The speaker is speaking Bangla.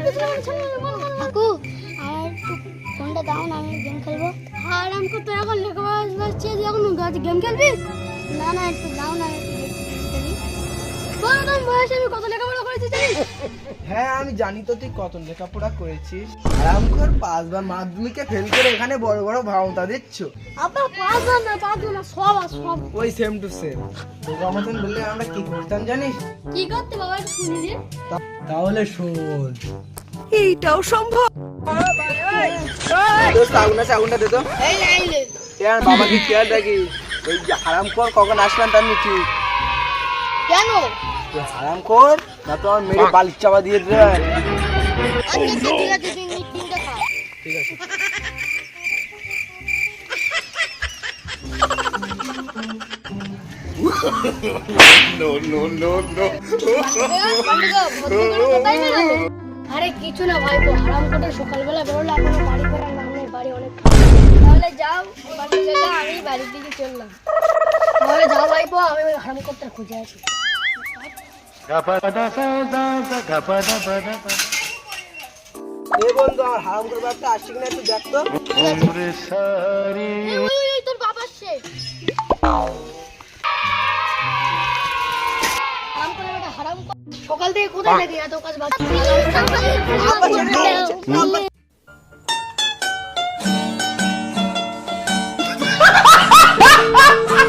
কাকু আর একটু ফোনটা দাও না, আমি গেম খেলবো। আরাম করতে এখন লেখাপড়া হচ্ছে, এখন গেম খেলবি? না না, একটু দাও না, একটু খেলি। বললাম বয়সে আমি কত লেখাপড়া করেছি জানিস? হ্যাঁ আমি জানি তো তুই কত লেখাপড়া করেছিস। আরাম কর, 5 বার মাধ্যমিকে ফেল করে এখানে বড় বড় ভাওতা দিচ্ছ। আব্বা 5 বার না, 5 বার না, সব সব। ওই সেম টু সেম। তোর মতন বললে আমরা কি করতাম জানিস? কি করতে বাবা, একটু শুনি রে। তাহলে শোন। এইটাও সম্ভব? দোস্ত আগুনটা দে তো। এই লাইলে ইয়ার বাবাকে খেয়াল রাখি, ওই যে হারাম কর কখন আসলাম তার নিচে। কেন? তুই হারাম কর না তো আমার মেরে বালিশ চাপা দিয়ে দে। আচ্ছা ঠিক আছে, তুই তিনটা খা। ঠিক আছে। আরে কিছু না ভাই, হারাম করে সকালবেলা বেরোলে এখনো বাড়ি ফেরার নাম নেই, বাড়ি অনেক তাহলে যাও বাড়ি চলে, আমি বাড়ির দিকে চললাম। তাহলে যাও ভাই, আমি ওই হারাম করতে খুঁজে আছি। এ বন্ধু, আমার হারাম করে বাচ্চা আসছে কিনা একটু দেখ তো। ওই তোর বাবা আসছে। হারাম করে বেটা, হারাম করে। সকাল থেকে কোথায় থাকি, এত কাজ বাকি।